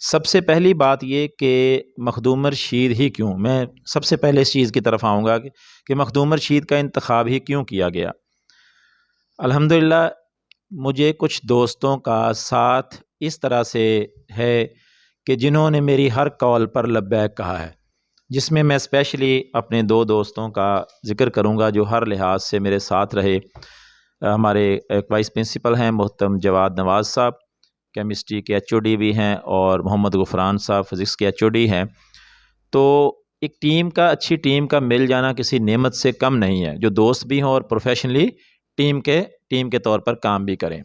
سب سے پہلی بات یہ کہ مخدوم رشید ہی کیوں، میں سب سے پہلے اس چیز کی طرف آؤں گا کہ مخدوم رشید کا انتخاب ہی کیوں کیا گیا۔ الحمدللہ مجھے کچھ دوستوں کا ساتھ اس طرح سے ہے کہ جنہوں نے میری ہر کال پر لبیک کہا ہے، جس میں اسپیشلی اپنے دو دوستوں کا ذکر کروں گا جو ہر لحاظ سے میرے ساتھ رہے۔ ہمارے ایک وائس پرنسپل ہیں محترم جواد نواز صاحب، کیمسٹری کے ایچ او ڈی بھی ہیں، اور محمد غفران صاحب فزکس کے ایچ او ڈی ہیں۔ تو ایک ٹیم کا، اچھی ٹیم کا مل جانا کسی نعمت سے کم نہیں ہے، جو دوست بھی ہوں اور پروفیشنلی ٹیم کے طور پر کام بھی کریں۔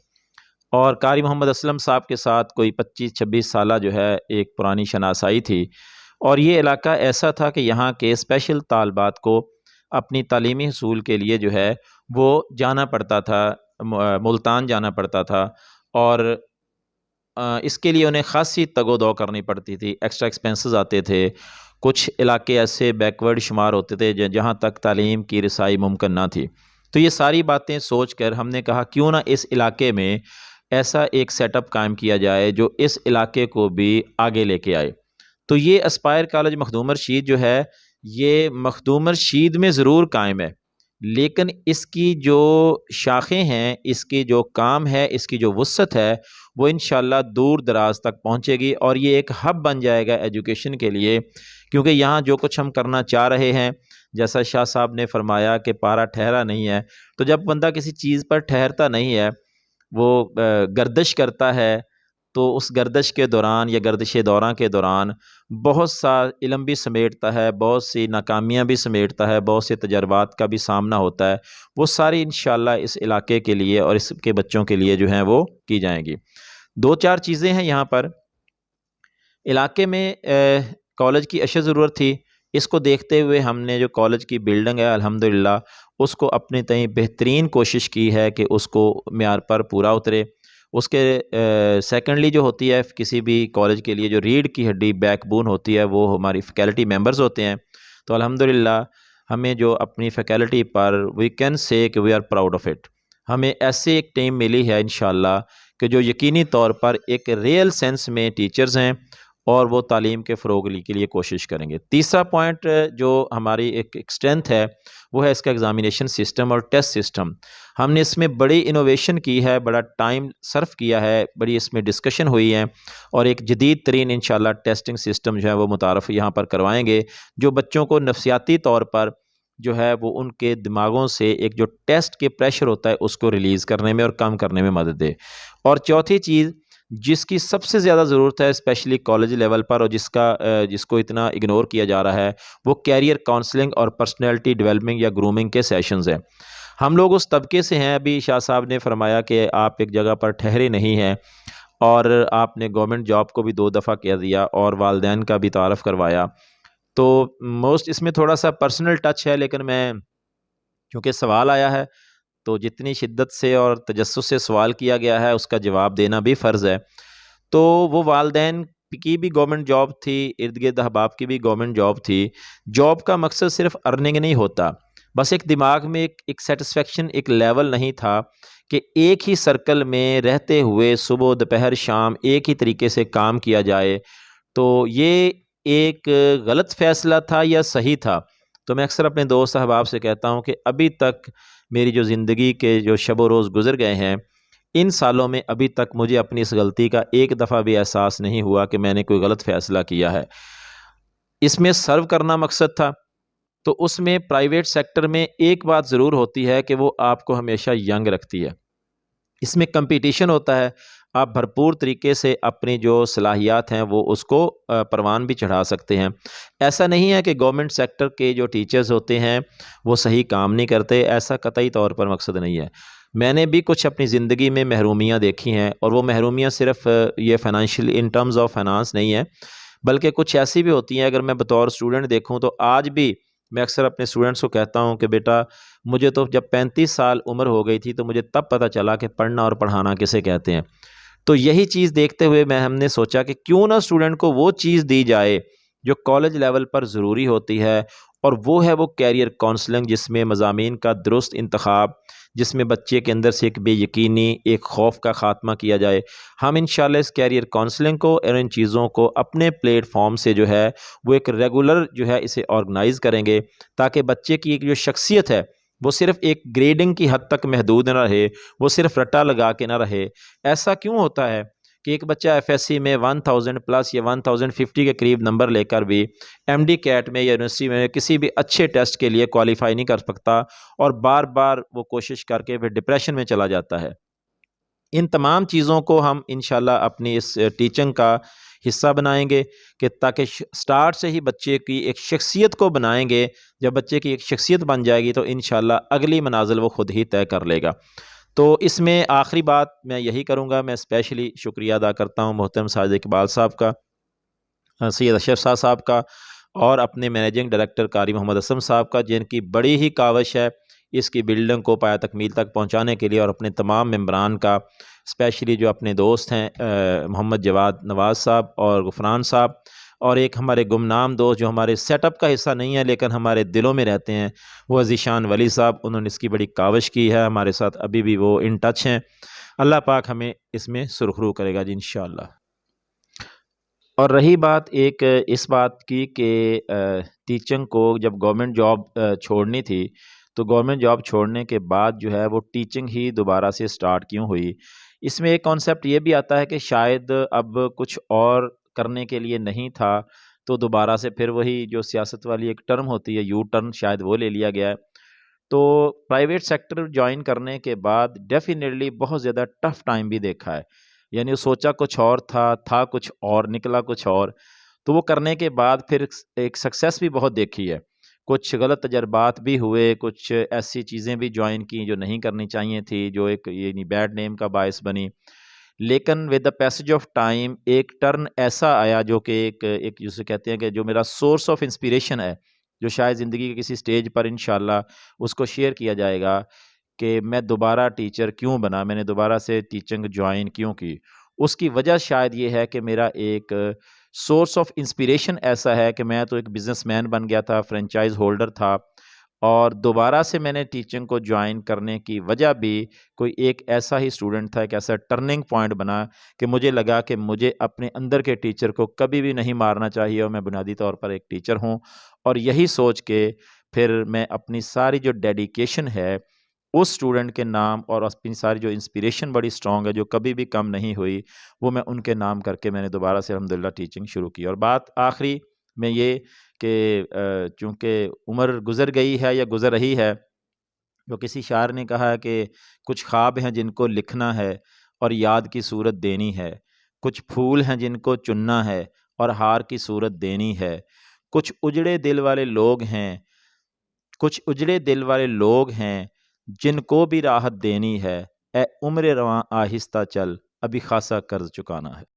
اور قاری محمد اسلم صاحب کے ساتھ کوئی 25-26 سالہ جو ہے ایک پرانی شناسائی تھی، اور یہ علاقہ ایسا تھا کہ یہاں کے اسپیشل طالبات کو اپنی تعلیمی حصول کے لیے جو ہے وہ جانا پڑتا تھا، ملتان جانا پڑتا تھا، اور اس کے لیے انہیں خاصی تگ و دو کرنی پڑتی تھی، ایکسٹرا ایکسپینسز آتے تھے۔ کچھ علاقے ایسے بیکورڈ شمار ہوتے تھے جہاں تک تعلیم کی رسائی ممکن نہ تھی۔ تو یہ ساری باتیں سوچ کر ہم نے کہا کیوں نہ اس علاقے میں ایسا ایک سیٹ اپ قائم کیا جائے جو اس علاقے کو بھی آگے لے کے آئے۔ تو یہ اسپائر کالج مخدوم رشید جو ہے، یہ مخدوم رشید میں ضرور قائم ہے، لیکن اس کی جو شاخیں ہیں، اس کی جو کام ہے، اس کی جو وسعت ہے، وہ انشاءاللہ دور دراز تک پہنچے گی، اور یہ ایک ہب بن جائے گا ایجوکیشن کے لیے، کیونکہ یہاں جو کچھ ہم کرنا چاہ رہے ہیں، جیسا شاہ صاحب نے فرمایا کہ پارا ٹھہرا نہیں ہے، تو جب بندہ کسی چیز پر ٹھہرتا نہیں ہے، وہ گردش کرتا ہے، تو اس گردش کے دوران یا گردش دوراں کے دوران بہت سا علم بھی سمیٹتا ہے، بہت سی ناکامیاں بھی سمیٹتا ہے، بہت سے تجربات کا بھی سامنا ہوتا ہے۔ وہ ساری انشاءاللہ اس علاقے کے لیے اور اس کے بچوں کے لیے جو ہیں وہ کی جائیں گی۔ 2-4 چیزیں ہیں یہاں پر۔ علاقے میں کالج کی اشد ضرورت تھی، اس کو دیکھتے ہوئے ہم نے جو کالج کی بلڈنگ ہے الحمدللہ اس کو اپنے تئیں بہترین کوشش کی ہے کہ اس کو معیار پر پورا اترے۔ اس کے سیکنڈلی جو ہوتی ہے کسی بھی کالج کے لیے جو ریڑھ کی ہڈی بیک بون ہوتی ہے، وہ ہماری فیکلٹی ممبرز ہوتے ہیں۔ تو الحمدللہ ہمیں جو اپنی faculty per we can say کہ we are proud of it, ہمیں ایسے ایک ٹیم ملی ہے انشاءاللہ کہ جو یقینی طور پر ایک ریئل سینس میں ٹیچرز ہیں، اور وہ تعلیم کے فروغ کے لیے کوشش کریں گے۔ تیسرا پوائنٹ جو ہماری ایک اسٹرینتھ ہے وہ ہے اس کا ایگزامینیشن سسٹم اور ٹیسٹ سسٹم۔ ہم نے اس میں بڑی انوویشن کی ہے، بڑا ٹائم صرف کیا ہے، بڑی اس میں ڈسکشن ہوئی ہے، اور ایک جدید ترین انشاءاللہ ٹیسٹنگ سسٹم جو ہے وہ متعارف یہاں پر کروائیں گے، جو بچوں کو نفسیاتی طور پر جو ہے وہ ان کے دماغوں سے ایک جو ٹیسٹ کے پریشر ہوتا ہے اس کو ریلیز کرنے میں اور کم کرنے میں مدد دے۔ اور چوتھی چیز جس کی سب سے زیادہ ضرورت ہے اسپیشلی کالج لیول پر، اور جس کو اتنا اگنور کیا جا رہا ہے، وہ کیریئر کاؤنسلنگ اور پرسنالٹی ڈیولپمنٹ یا گرومنگ کے سیشنز ہیں۔ ہم لوگ اس طبقے سے ہیں، ابھی شاہ صاحب نے فرمایا کہ آپ ایک جگہ پر ٹھہرے نہیں ہیں، اور آپ نے گورنمنٹ جاب کو بھی 2 دفعہ کیا دیا اور والدین کا بھی تعارف کروایا۔ تو اس میں تھوڑا سا پرسنل ٹچ ہے، لیکن میں چونکہ سوال آیا ہے تو جتنی شدت سے اور تجسس سے سوال کیا گیا ہے اس کا جواب دینا بھی فرض ہے۔ تو وہ والدین کی بھی گورنمنٹ جاب تھی، ارد گرد احباب کی بھی گورنمنٹ جاب تھی۔ جاب کا مقصد صرف ارننگ نہیں ہوتا، بس ایک دماغ میں ایک سیٹسفیکشن، ایک لیول نہیں تھا کہ ایک ہی سرکل میں رہتے ہوئے صبح دوپہر شام ایک ہی طریقے سے کام کیا جائے۔ تو یہ ایک غلط فیصلہ تھا یا صحیح تھا؟ تو میں اکثر اپنے دوست احباب سے کہتا ہوں کہ ابھی تک میری جو زندگی کے جو شب و روز گزر گئے ہیں، ان سالوں میں ابھی تک مجھے اپنی اس غلطی کا ایک دفعہ بھی احساس نہیں ہوا کہ میں نے کوئی غلط فیصلہ کیا ہے۔ اس میں سرو کرنا مقصد تھا، تو اس میں پرائیویٹ سیکٹر میں ایک بات ضرور ہوتی ہے کہ وہ آپ کو ہمیشہ ینگ رکھتی ہے۔ اس میں کمپٹیشن ہوتا ہے، آپ بھرپور طریقے سے اپنی جو صلاحیات ہیں وہ اس کو پروان بھی چڑھا سکتے ہیں۔ ایسا نہیں ہے کہ گورنمنٹ سیکٹر کے جو ٹیچرز ہوتے ہیں وہ صحیح کام نہیں کرتے، ایسا قطعی طور پر مقصد نہیں ہے۔ میں نے بھی کچھ اپنی زندگی میں محرومیاں دیکھی ہیں، اور وہ محرومیاں صرف یہ financial in terms of finance نہیں ہے، بلکہ کچھ ایسی بھی ہوتی ہیں۔ اگر میں بطور اسٹوڈنٹ دیکھوں تو آج بھی میں اکثر اپنے اسٹوڈنٹس کو کہتا ہوں کہ بیٹا مجھے تو جب 35 سال عمر ہو گئی تھی تو مجھے تب پتہ چلا کہ پڑھنا اور پڑھانا کسے کہتے ہیں۔ تو یہی چیز دیکھتے ہوئے ہم نے سوچا کہ کیوں نہ اسٹوڈنٹ کو وہ چیز دی جائے جو کالج لیول پر ضروری ہوتی ہے، اور وہ ہے وہ کیریئر کاؤنسلنگ، جس میں مضامین کا درست انتخاب، جس میں بچے کے اندر سے ایک بے یقینی، ایک خوف کا خاتمہ کیا جائے۔ ہم انشاءاللہ اس کیریئر کونسلنگ کو اور ان چیزوں کو اپنے پلیٹ فارم سے جو ہے وہ ایک ریگولر جو ہے اسے آرگنائز کریں گے، تاکہ بچے کی ایک جو شخصیت ہے وہ صرف ایک گریڈنگ کی حد تک محدود نہ رہے، وہ صرف رٹا لگا کے نہ رہے۔ ایسا کیوں ہوتا ہے کہ ایک بچہ ایف ایس سی میں 1000 پلس یا 1050 کے قریب نمبر لے کر بھی ایم ڈی کیٹ میں یا یونیورسٹی میں کسی بھی اچھے ٹیسٹ کے لیے کوالیفائی نہیں کر سکتا، اور بار بار وہ کوشش کر کے پھر ڈپریشن میں چلا جاتا ہے؟ ان تمام چیزوں کو ہم انشاءاللہ اپنی اس ٹیچنگ کا حصہ بنائیں گے، کہ تاکہ سٹارٹ سے ہی بچے کی ایک شخصیت کو بنائیں گے۔ جب بچے کی ایک شخصیت بن جائے گی تو انشاءاللہ اگلی منازل وہ خود ہی طے کر لے گا۔ تو اس میں آخری بات میں یہی کروں گا، میں اسپیشلی شکریہ ادا کرتا ہوں محترم ساجد اقبال صاحب کا، سید اشرف شاہ صاحب کا، اور اپنے مینیجنگ ڈائریکٹر قاری محمد اسلم صاحب کا، جن کی بڑی ہی کاوش ہے اس کی بلڈنگ کو پایہ تکمیل تک پہنچانے کے لیے، اور اپنے تمام ممبران کا، اسپیشلی جو اپنے دوست ہیں محمد جواد نواز صاحب اور غفران صاحب، اور ایک ہمارے گمنام دوست جو ہمارے سیٹ اپ کا حصہ نہیں ہے لیکن ہمارے دلوں میں رہتے ہیں، وہ ذیشان ولی صاحب۔ انہوں نے اس کی بڑی کاوش کی ہے، ہمارے ساتھ ابھی بھی وہ ان ٹچ ہیں۔ اللہ پاک ہمیں اس میں سرخرو کرے گا جی انشاءاللہ۔ اور رہی بات ایک اس بات کی کہ ٹیچنگ کو جب گورنمنٹ جاب چھوڑنی تھی، تو گورنمنٹ جاب چھوڑنے کے بعد جو ہے وہ ٹیچنگ ہی دوبارہ سے سٹارٹ کیوں ہوئی؟ اس میں ایک کانسیپٹ یہ بھی آتا ہے کہ شاید اب کچھ اور کرنے کے لیے نہیں تھا، تو دوبارہ سے پھر وہی جو سیاست والی ایک ٹرم ہوتی ہے یو ٹرن، شاید وہ لے لیا گیا ہے۔ تو پرائیویٹ سیکٹر جوائن کرنے کے بعد ڈیفینیٹلی بہت زیادہ ٹف ٹائم بھی دیکھا ہے، یعنی سوچا کچھ اور تھا کچھ اور، نکلا کچھ اور۔ تو وہ کرنے کے بعد پھر ایک سکسیس بھی بہت دیکھی ہے، کچھ غلط تجربات بھی ہوئے، کچھ ایسی چیزیں بھی جوائن کی جو نہیں کرنی چاہیے تھی، جو ایک یعنی بیڈ نیم کا باعث بنی۔ لیکن with the passage of time ایک ٹرن ایسا آیا جو کہ ایک جسے کہتے ہیں کہ جو میرا سورس آف انسپیریشن ہے، جو شاید زندگی کے کسی سٹیج پر انشاءاللہ اس کو شیئر کیا جائے گا، کہ میں دوبارہ ٹیچر کیوں بنا، میں نے دوبارہ سے ٹیچنگ جوائن کیوں کی۔ اس کی وجہ شاید یہ ہے کہ میرا ایک سورس آف انسپیریشن ایسا ہے کہ میں تو ایک بزنس مین بن گیا تھا، فرنچائز ہولڈر تھا، اور دوبارہ سے میں نے ٹیچنگ کو جوائن کرنے کی وجہ بھی کوئی ایک ایسا ہی اسٹوڈنٹ تھا، ایک ایسا ٹرننگ پوائنٹ بنا کہ مجھے لگا کہ مجھے اپنے اندر کے ٹیچر کو کبھی بھی نہیں مارنا چاہیے، اور میں بنیادی طور پر ایک ٹیچر ہوں۔ اور یہی سوچ کے پھر میں اپنی ساری جو ڈیڈیکیشن ہے اس اسٹوڈنٹ کے نام، اور اپنی ساری جو انسپیریشن بڑی اسٹرانگ ہے جو کبھی بھی کم نہیں ہوئی، وہ میں ان کے نام کر کے میں نے دوبارہ سے الحمدللہ ٹیچنگ شروع کی۔ اور بات آخری میں یہ کہ چونکہ عمر گزر گئی ہے یا گزر رہی ہے، جو کسی شاعر نے کہا ہے کہ کچھ خواب ہیں جن کو لکھنا ہے اور یاد کی صورت دینی ہے، کچھ پھول ہیں جن کو چننا ہے اور ہار کی صورت دینی ہے، کچھ اجڑے دل والے لوگ ہیں، کچھ اجڑے دل والے لوگ ہیں جن کو بھی راحت دینی ہے، اے عمر رواں آہستہ چل ابھی خاصا قرض چکانا ہے۔